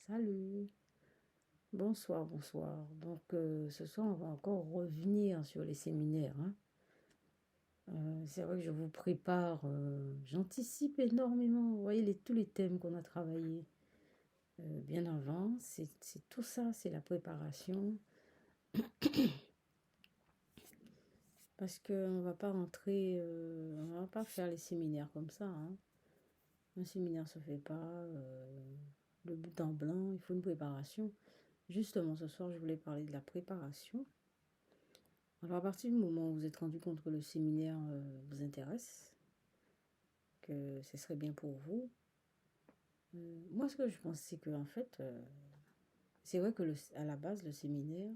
Salut, bonsoir, bonsoir. Donc ce soir, on va encore revenir sur les séminaires, hein. C'est vrai que je vous prépare, j'anticipe énormément. Vous voyez tous les thèmes qu'on a travaillés bien avant. C'est tout ça, c'est la préparation. Parce qu'on va pas rentrer, on va pas faire les séminaires comme ça, hein. Un séminaire se fait pas de but en blanc, il faut une préparation. Justement, ce soir, je voulais parler de la préparation. Alors, à partir du moment où vous êtes rendu compte que le séminaire vous intéresse, que ce serait bien pour vous, moi, ce que je pense, c'est que en fait, c'est vrai que à la base, le séminaire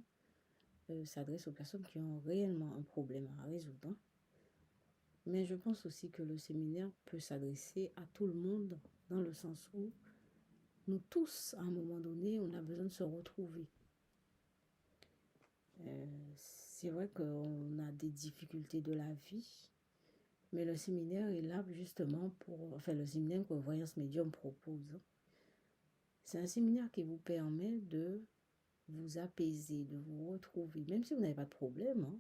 s'adresse aux personnes qui ont réellement un problème à résoudre, hein. Mais je pense aussi que le séminaire peut s'adresser à tout le monde, dans le sens où nous tous, à un moment donné, on a besoin de se retrouver. C'est vrai qu'on a des difficultés de la vie, mais le séminaire est là justement pour, enfin le séminaire que Voyance Médium propose, hein. C'est un séminaire qui vous permet de vous apaiser, de vous retrouver, même si vous n'avez pas de problème, hein.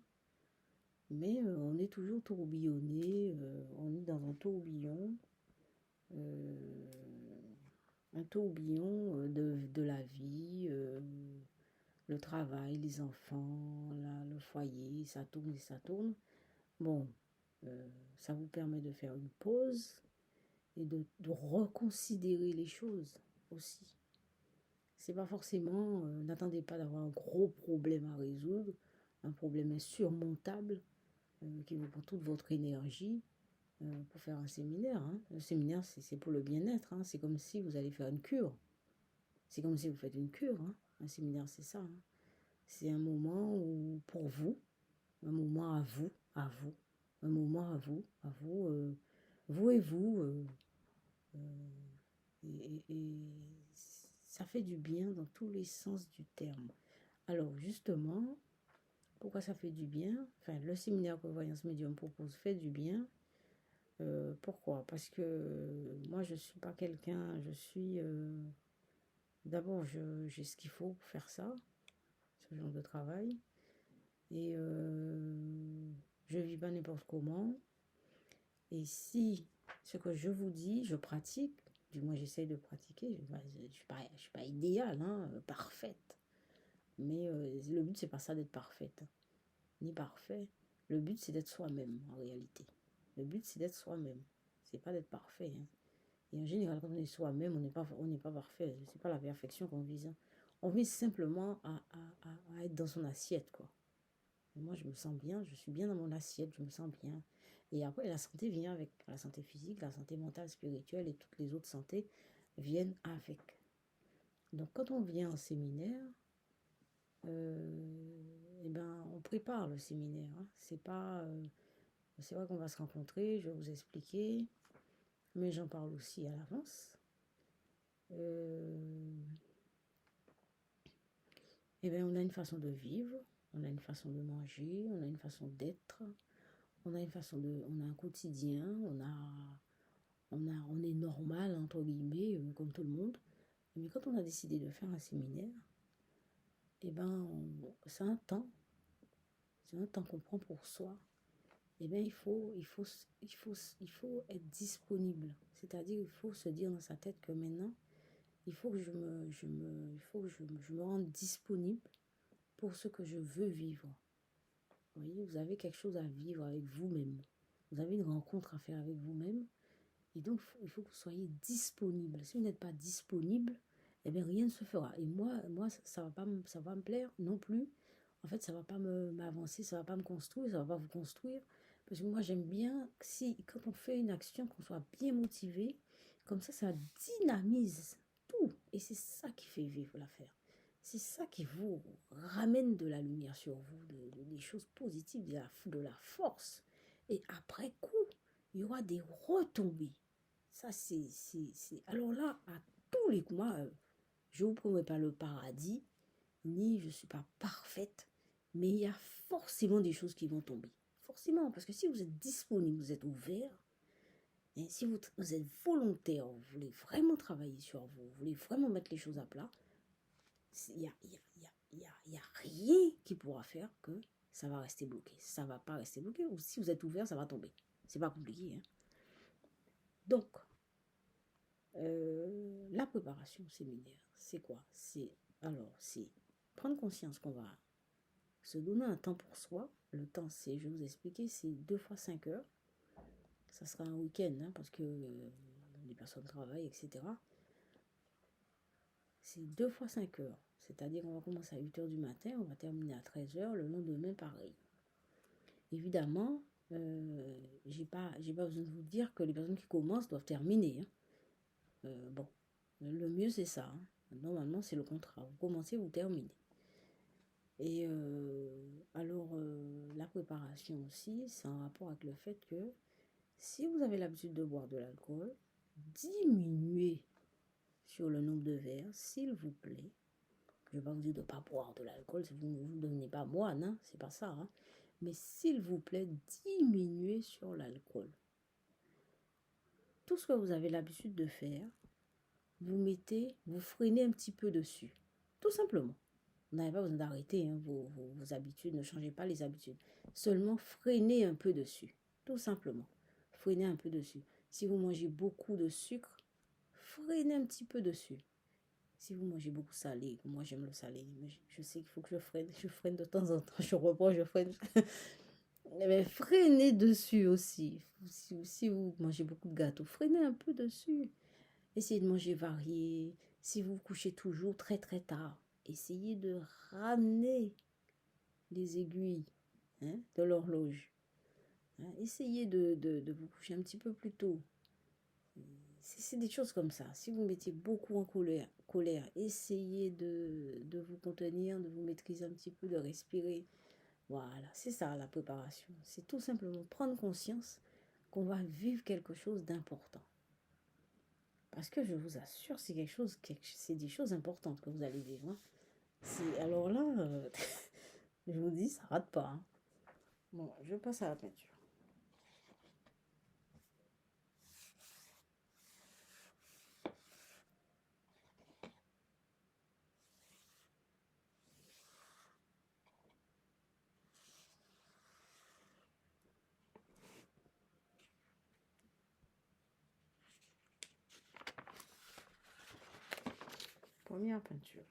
Mais on est toujours tourbillonné, on est dans un tourbillon de la vie, le travail, les enfants, le foyer, ça tourne et ça tourne. Bon, ça vous permet de faire une pause et de reconsidérer les choses aussi. C'est pas forcément, n'attendez pas d'avoir un gros problème à résoudre, un problème insurmontable qui vous prend toute votre énergie pour faire un séminaire, hein. Le séminaire, c'est pour le bien-être, hein. C'est comme si vous allez faire une cure. C'est comme si vous faites une cure, hein. Un séminaire, c'est ça, hein. C'est un moment où, pour vous, un moment à vous, un moment à vous, vous et vous, et ça fait du bien dans tous les sens du terme. Alors justement, pourquoi ça fait du bien? Enfin, le séminaire que Voyance Médium propose fait du bien. Pourquoi? Parce que moi, je suis pas quelqu'un, je suis... d'abord, j'ai ce qu'il faut pour faire ça, ce genre de travail. Et je vis pas n'importe comment. Et si ce que je vous dis, je pratique, du moins j'essaye de pratiquer, je suis pas idéale, hein, parfaite. Mais le but, c'est pas ça d'être parfaite, hein, ni parfait. Le but, c'est d'être soi-même, en réalité. Le but, c'est d'être soi-même. C'est pas d'être parfait, hein. Et en général, quand on est soi-même, on n'est pas parfait. C'est pas la perfection qu'on vise, hein. On vise simplement à être dans son assiette, quoi. Et moi, je me sens bien, je suis bien dans mon assiette, je me sens bien. Et après, la santé vient avec. La santé physique, la santé mentale, spirituelle et toutes les autres santé viennent avec. Donc, quand on vient en séminaire, eh ben, on prépare le séminaire, hein. C'est vrai qu'on va se rencontrer, je vais vous expliquer, mais j'en parle aussi à l'avance. Eh bien, on a une façon de vivre, on a une façon de manger, on a une façon d'être, on a un quotidien, on est normal, entre guillemets, comme tout le monde. Mais quand on a décidé de faire un séminaire, eh ben, c'est un temps qu'on prend pour soi. Eh bien, il faut être disponible. C'est-à-dire, il faut se dire dans sa tête que maintenant, il faut que je me rende disponible pour ce que je veux vivre. Vous voyez, vous avez quelque chose à vivre avec vous-même. Vous avez une rencontre à faire avec vous-même. Et donc, il faut que vous soyez disponible. Si vous n'êtes pas disponible, eh bien, rien ne se fera. Et moi ça va pas me plaire non plus. En fait, ça va pas m'avancer, ça va pas me construire, ça va pas vous construire. Parce que moi, j'aime bien, si, quand on fait une action, qu'on soit bien motivé, comme ça dynamise tout. Et c'est ça qui fait vivre l'affaire. C'est ça qui vous ramène de la lumière sur vous, des choses positives, de la force. Et après coup, il y aura des retombées. Ça, Alors là, à tous les coups, moi, je ne vous promets pas le paradis, ni je ne suis pas parfaite, mais il y a forcément des choses qui vont tomber. Forcément, parce que si vous êtes disponible, vous êtes ouvert, Et si vous êtes volontaire, vous voulez vraiment travailler sur vous, vous voulez vraiment mettre les choses à plat, il y a rien qui pourra faire que ça va rester bloqué. Ça va pas rester bloqué, ou si vous êtes ouvert, ça va tomber. C'est pas compliqué. Hein? Donc, la préparation au séminaire, c'est quoi? C'est prendre conscience qu'on va se donner un temps pour soi. Le temps, c'est, je vais vous expliquer, c'est 2 fois 5 heures. Ça sera un week-end, hein, parce que les personnes travaillent, etc. C'est 2 fois 5 heures. C'est-à-dire qu'on va commencer à 8 heures du matin, on va terminer à 13 heures, le lendemain, pareil. Évidemment, j'ai pas besoin de vous dire que les personnes qui commencent doivent terminer. Hein. Bon, le mieux, c'est ça. Hein. Normalement, c'est le contrat. Vous commencez, vous terminez. Et la préparation aussi, c'est en rapport avec le fait que si vous avez l'habitude de boire de l'alcool, diminuez sur le nombre de verres, s'il vous plaît. Je ne vais pas vous dire de ne pas boire de l'alcool, si vous ne vous devenez pas moine, hein, c'est pas ça. Hein. Mais s'il vous plaît, diminuez sur l'alcool. Tout ce que vous avez l'habitude de faire, vous freinez un petit peu dessus. Tout simplement. Vous n'avez pas besoin d'arrêter hein, vos habitudes, ne changez pas les habitudes. Seulement freinez un peu dessus. Tout simplement. Freinez un peu dessus. Si vous mangez beaucoup de sucre, freinez un petit peu dessus. Si vous mangez beaucoup salé, moi j'aime le salé, mais je sais qu'il faut que je freine de temps en temps, je reprends, je freine. Mais freinez dessus aussi. Si vous mangez beaucoup de gâteaux, freinez un peu dessus. Essayez de manger varié. Si vous vous couchez toujours très très tard, essayez de ramener les aiguilles de l'horloge. Hein, essayez de vous coucher un petit peu plus tôt. C'est des choses comme ça. Si vous mettez beaucoup en colère, essayez de vous contenir, de vous maîtriser un petit peu, de respirer. Voilà, c'est ça la préparation. C'est tout simplement prendre conscience qu'on va vivre quelque chose d'important. Parce que je vous assure, c'est c'est des choses importantes que vous allez vivre. Hein. Alors là, je vous dis, ça rate pas. Hein. Bon, je passe à la peinture. Première peinture.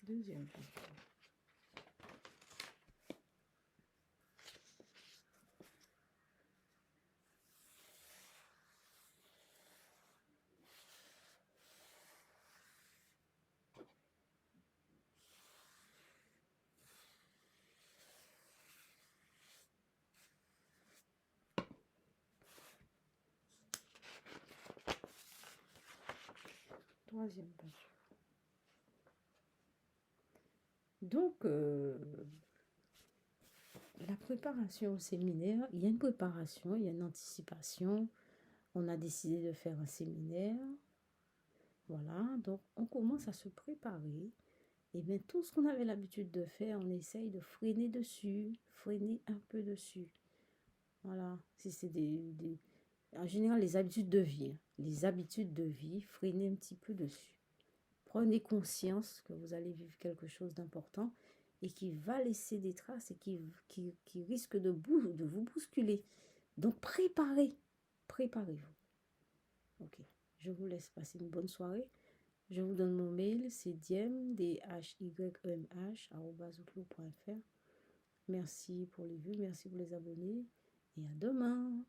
Deuxième peinture. Troisième peinture. Donc, la préparation au séminaire, il y a une préparation, il y a une anticipation. On a décidé de faire un séminaire. Voilà, donc on commence à se préparer. Et bien tout ce qu'on avait l'habitude de faire, on essaye de freiner dessus, freiner un peu dessus. Voilà, si c'est en général les habitudes de vie. Hein. Les habitudes de vie, freiner un petit peu dessus. Prenez conscience que vous allez vivre quelque chose d'important et qui va laisser des traces et qui risque de vous bousculer. Donc préparez-vous. Ok, je vous laisse passer une bonne soirée. Je vous donne mon mail, c'est diem@outlook.fr. Merci pour les vues, merci pour les abonnés et à demain.